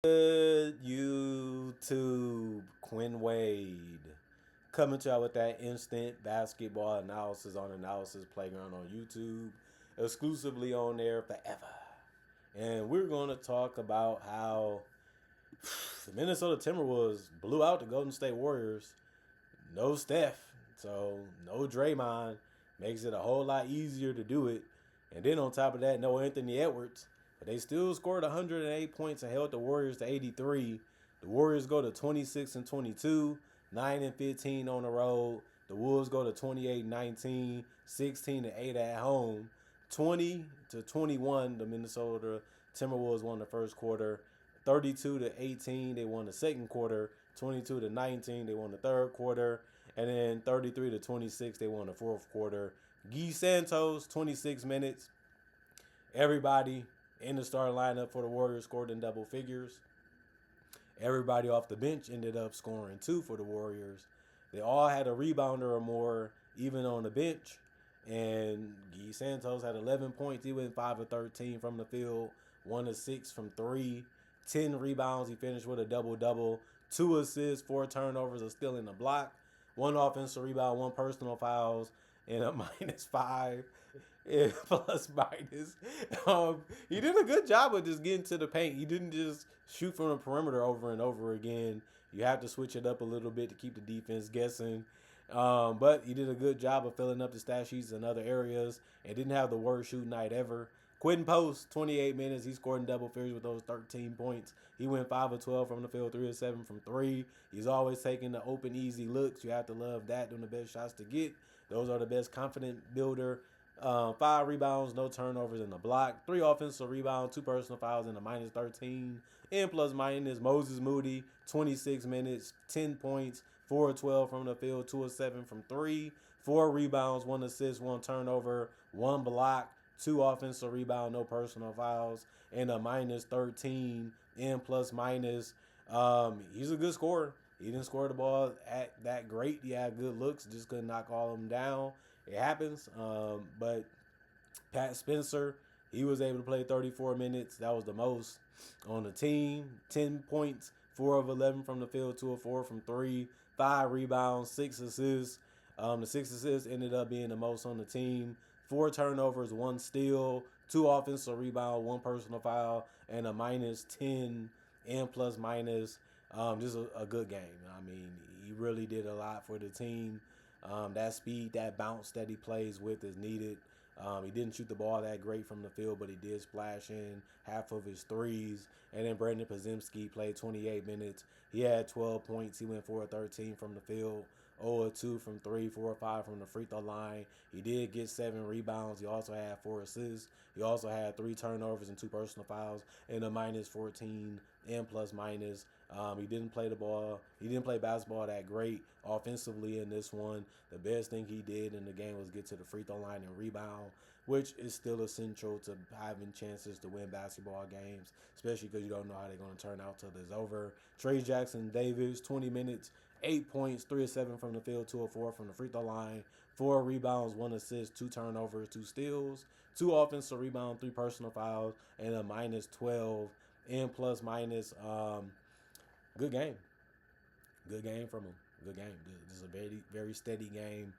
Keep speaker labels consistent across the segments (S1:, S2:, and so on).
S1: Good YouTube, Quinn Wade coming to y'all with that instant basketball analysis on Analysis Playground on YouTube, exclusively on there forever. And we're going to talk about how the Minnesota Timberwolves blew out the Golden State Warriors. No Steph, so no Draymond, makes it a whole lot easier to do it. And then on top of that, no Anthony Edwards. But they still scored 108 points and held the Warriors to 83. The Warriors go to 26 and 22, 9 and 15 on the road. The Wolves go to 28-19, 16 and 8 at home. 20 to 21, the Minnesota Timberwolves won the first quarter. 32 to 18, they won the second quarter. 22 to 19, they won the third quarter. And then 33 to 26, they won the fourth quarter. Guy Santos, 26 minutes. Everybody in the starting lineup for the Warriors scored in double figures. Everybody off the bench ended up scoring two for the Warriors. They all had a rebounder or more, even on the bench. And Guy Santos had 11 points. He went 5 of 13 from the field, 1 of 6 from 3, 10 rebounds. He finished with a double-double, 2 assists, 4 turnovers, a steal in the block, 1 offensive rebound, 1 personal fouls, and a -5 plus minus. He did a good job of just getting to the paint. He didn't just shoot from the perimeter over and over again. You have to switch it up a little bit to keep the defense guessing. But he did a good job of filling up the stat sheets in other areas and didn't have the worst shooting night ever. Quentin Post, 28 minutes. He scored in double figures with those 13 points. He went 5 of 12 from the field, 3 of 7 from 3. He's always taking the open, easy looks. You have to love that. Doing the best shots to get. Those are the best confident builder. 5 rebounds, no turnovers in the block. 3 offensive rebounds, 2 personal fouls, and a -13. And plus minus Moses Moody, 26 minutes, 10 points, 4 of 12 from the field, 2 of 7 from 3. 4 rebounds, 1 assist, 1 turnover, 1 block, 2 offensive rebounds, no personal fouls, and a -13 and plus minus. He's a good scorer. He didn't score the ball at that great. He had good looks, just couldn't knock all of them down. It happens. But Pat Spencer, he was able to play 34 minutes. That was the most on the team. 10 points, 4 of 11 from the field, 2 of 4 from 3, 5 rebounds, 6 assists. The 6 assists ended up being the most on the team. 4 turnovers, 1 steal, 2 offensive rebound, 1 personal foul, and a -10 and plus minus. Just a good game. I mean, he really did a lot for the team. That speed, that bounce that he plays with is needed. He didn't shoot the ball that great from the field, but he did splash in half of his threes. And then Brandon Podziemski played 28 minutes. He had 12 points. He went 4 of 13 from the field, 0 of 2 from 3, 4 of 5 from the free throw line. He did get 7 rebounds. He also had 4 assists. He also had 3 turnovers and 2 personal fouls and a -14 and plus minus. He didn't play the ball. He didn't play basketball that great offensively in this one. The best thing he did in the game was get to the free throw line and rebound, which is still essential to having chances to win basketball games, especially because you don't know how they're going to turn out till it's over. Trey Jackson Davis, 20 minutes, 8 points, 3 of 7 from the field, 2 of 4 from the free throw line, 4 rebounds, 1 assist, 2 turnovers, 2 steals, 2 offensive rebounds, 3 personal fouls, and a -12 and plus minus. Good game. Good game from him. Good game. This is a very, very steady game.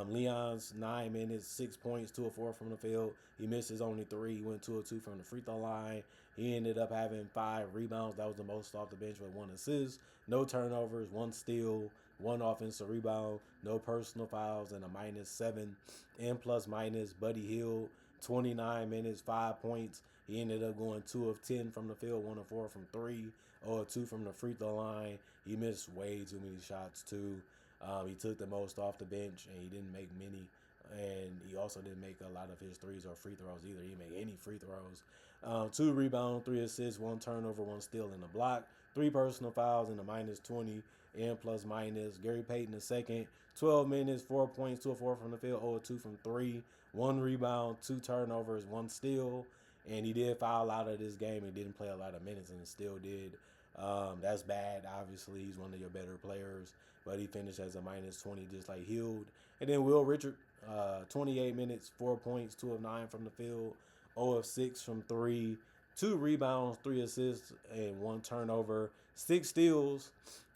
S1: Leon's 9 minutes, 6 points, 2 of 4 from the field. He missed his only 3. He went 2 of 2 from the free throw line. He ended up having 5 rebounds. That was the most off the bench with 1 assist. No turnovers, 1 steal, 1 offensive rebound, no personal fouls, and a -7 and plus minus. Buddy Hield, 29 minutes, 5 points. He ended up going 2 of 10 from the field, 1 of 4 from 3, 0 of 2 from the free throw line. He missed way too many shots too. He took the most off the bench, and he didn't make many. And he also didn't make a lot of his threes or free throws either. He didn't make any free throws. 2 rebounds, 3 assists, 1 turnover, 1 steal in the block, 3 personal fouls, and a -20 and plus minus. Gary Payton II, 12 minutes, 4 points, 2 of 4 from the field, 0 of 2 from 3, 1 rebound, 2 turnovers, 1 steal. And he did foul out of this game. He didn't play a lot of minutes and still did. That's bad. Obviously, he's one of your better players, but he finished as a -20 just like Hield. And then Will Richard, 28 minutes, 4 points, 2 of 9 from the field, 0 of 6 from 3, 2 rebounds, 3 assists, and 1 turnover, 6 steals.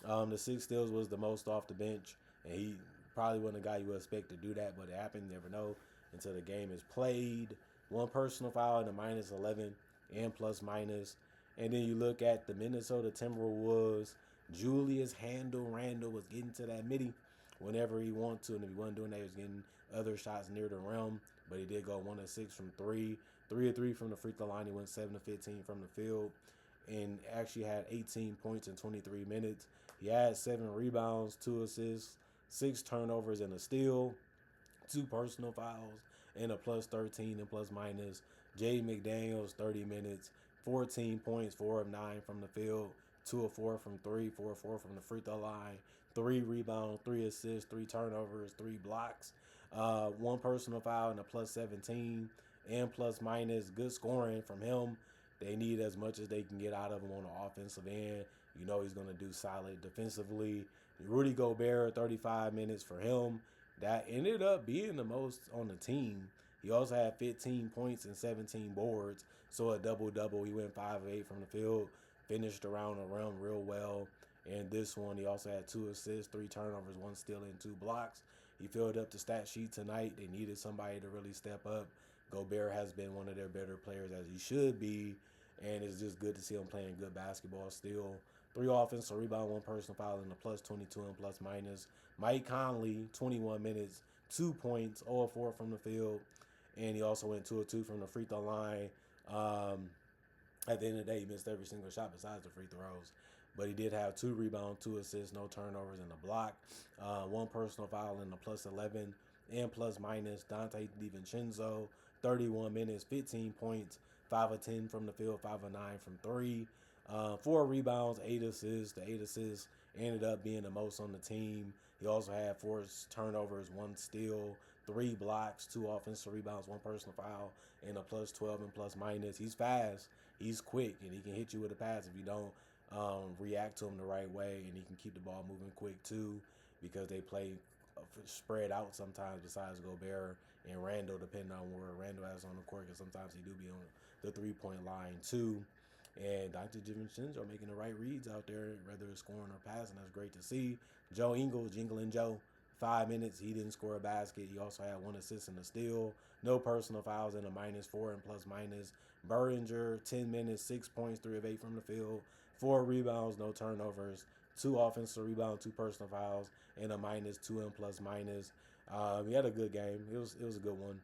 S1: The 6 steals was the most off the bench, and he probably wasn't a guy you would expect to do that, but it happened. You never know until the game is played. 1 personal foul and a minus 11 and plus minus. And then you look at the Minnesota Timberwolves. Julius Randle was getting to that midi whenever he wanted to, and if he wasn't doing that, he was getting other shots near the rim. But he did go 1 of 6 from three. 3 of 3 from the free throw line. He went 7 of 15 from the field and actually had 18 points in 23 minutes. He had 7 rebounds, 2 assists, 6 turnovers, and a steal, 2 personal fouls, and a plus 13 and plus minus. Jay McDaniels, 30 minutes, 14 points, 4 of 9 from the field, 2 of 4 from 3, 4 of 4 from the free throw line, 3 rebounds, 3 assists, 3 turnovers, 3 blocks, 1 personal foul, and a plus 17 and plus minus. Good scoring from him. They need as much as they can get out of him on the offensive end. You know he's going to do solid defensively. Rudy Gobert, 35 minutes for him. That ended up being the most on the team. He also had 15 points and 17 boards, so a double-double. He went 5 of 8 from the field, finished around the rim real well. And this one, he also had 2 assists, 3 turnovers, 1 steal, and 2 blocks. He filled up the stat sheet tonight. They needed somebody to really step up. Gobert has been one of their better players, as he should be, and it's just good to see him playing good basketball still. 3 offensive rebound, 1 personal foul, and a plus 22 and plus minus. Mike Conley, 21 minutes, 2 points, 0 of 4 from the field, and he also went 2 of 2 from the free throw line. At the end of the day, he missed every single shot besides the free throws. But he did have 2 rebounds, 2 assists, no turnovers, and a block. 1 personal foul and a plus 11 and plus minus. Dante DiVincenzo, 31 minutes, 15 points, 5 of 10 from the field, 5 of 9 from 3. 4 rebounds, 8 assists. The 8 assists ended up being the most on the team. He also had 4 turnovers, 1 steal, 3 blocks, 2 offensive rebounds, 1 personal foul, and a plus 12 and plus minus. He's fast, he's quick, and he can hit you with a pass if you don't react to him the right way, and he can keep the ball moving quick too because they play spread out sometimes besides Gobert and Randall, depending on where Randall is on the court, because sometimes he do be on the three-point line too. And Dr. DiVincenzo making the right reads out there, whether it's scoring or passing. That's great to see. Joe Ingles, Jingling Joe, 5 minutes. He didn't score a basket. He also had 1 assist and a steal. No personal fouls and a minus 4 and plus minus. Berringer, 10 minutes, 6 points, 3 of 8 from the field. 4 rebounds, no turnovers. 2 offensive rebounds, 2 personal fouls, and a minus 2 and plus minus. He had a good game. It was a good one.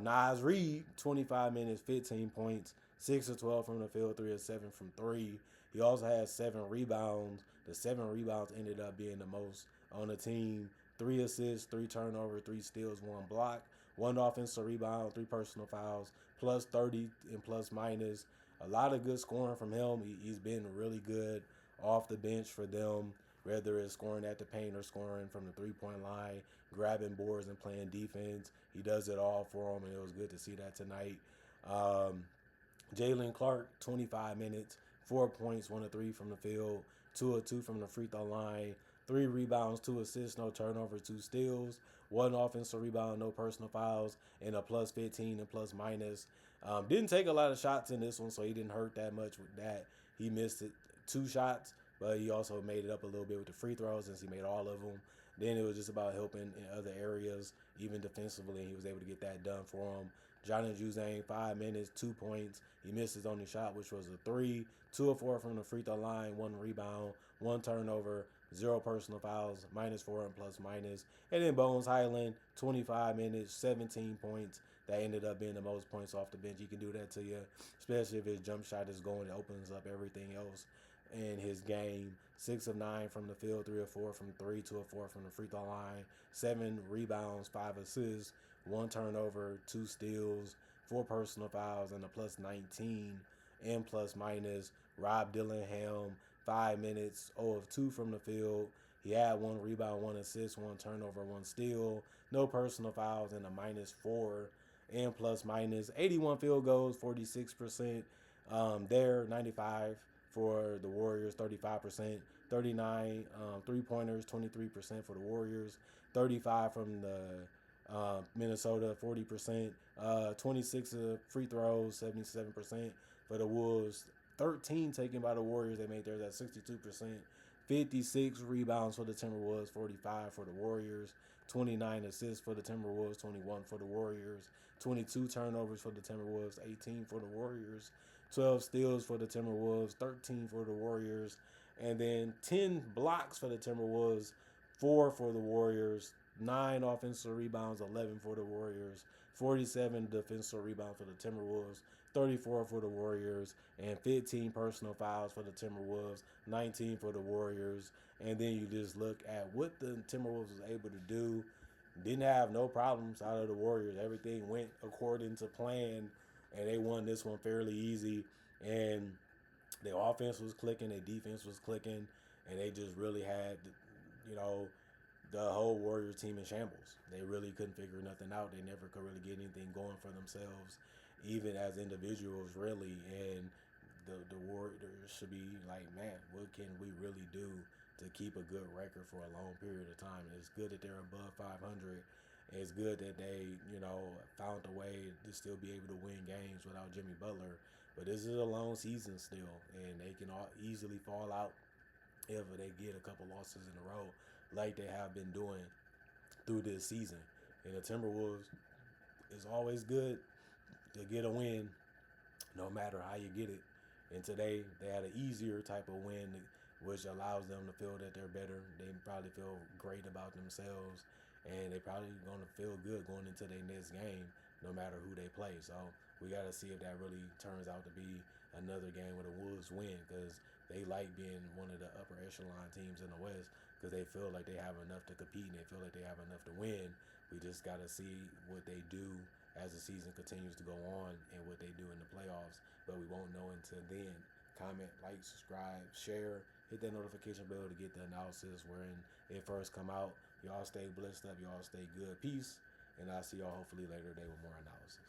S1: Nas Reed, 25 minutes, 15 points, 6 of 12 from the field, 3 of 7 from 3. He also had 7 rebounds. The 7 rebounds ended up being the most on the team. 3 assists, 3 turnovers, 3 steals, 1 block, 1 offensive rebound, 3 personal fouls, plus 30 and plus minus. A lot of good scoring from him. He's been really good off the bench for them, whether it's scoring at the paint or scoring from the three-point line, grabbing boards and playing defense. He does it all for them, and it was good to see that tonight. Jalen Clark, 25 minutes, 4 points, 1 of 3 from the field, 2 of 2 from the free throw line, 3 rebounds, 2 assists, no turnovers, 2 steals, 1 offensive rebound, no personal fouls, and a plus 15 and plus minus. Didn't take a lot of shots in this one, so he didn't hurt that much with that. He missed it 2 shots, but he also made it up a little bit with the free throws since he made all of them. Then it was just about helping in other areas, even defensively, and he was able to get that done for him. Johnny Juzang, 5 minutes, 2 points. He missed his only shot, which was a 3. 2 of 4 from the free throw line, 1 rebound, 1 turnover, 0 personal fouls, minus 4 and plus minus. And then Bones Highland, 25 minutes, 17 points. That ended up being the most points off the bench. He can do that to you, especially if his jump shot is going. It opens up everything else in his game. 6 of 9 from the field, 3 of 4 from 3, 2 of 4 from the free throw line, 7 rebounds, 5 assists, 1 turnover, 2 steals, 4 personal fouls, and a plus 19 and plus minus. Rob Dillingham, 5 minutes, 0 of 2 from the field. He had 1 rebound, 1 assist, 1 turnover, 1 steal, no personal fouls, and a minus 4 and plus minus. 81 field goals, 46%. There, 95 for the Warriors, 35%. 39 three-pointers, 23% for the Warriors. 35 from the Minnesota, 40%. 26 free throws, 77%. for the Wolves, 13 taken by the Warriors. They made theirs at 62%. 56 rebounds for the Timberwolves, 45 for the Warriors. 29 assists for the Timberwolves, 21 for the Warriors. 22 turnovers for the Timberwolves, 18 for the Warriors. 12 steals for the Timberwolves, 13 for the Warriors. And then 10 blocks for the Timberwolves, 4 for the Warriors. 9 offensive rebounds, 11 for the Warriors. 47 defensive rebounds for the Timberwolves, 34 for the Warriors, and 15 personal fouls for the Timberwolves, 19 for the Warriors. And then you just look at what the Timberwolves was able to do. Didn't have no problems out of the Warriors. Everything went according to plan, and they won this one fairly easy. And their offense was clicking, their defense was clicking, and they just really had, you know, the whole Warriors team in shambles. They really couldn't figure nothing out. They never could really get anything going for themselves, even as individuals, really. And the Warriors should be like, man, what can we really do to keep a good record for a long period of time? It's good that they're above 500. It's good that they, found a way to still be able to win games without Jimmy Butler. But this is a long season still, and they can easily fall out if they get a couple losses in a row, like they have been doing through this season. And the Timberwolves is always good to get a win, no matter how you get it. And today they had an easier type of win, which allows them to feel that they're better. They probably feel great about themselves, and they probably going to feel good going into their next game, no matter who they play. So we got to see if that really turns out to be another game where the Wolves win, because they like being one of the upper echelon teams in the West, because they feel like they have enough to compete and they feel like they have enough to win. We just got to see what they do as the season continues to go on and what they do in the playoffs. But we won't know until then. Comment, like, subscribe, share, hit that notification bell to get the analysis when it first come out. Y'all stay blessed up. Y'all stay good. Peace. And I'll see y'all hopefully later today with more analysis.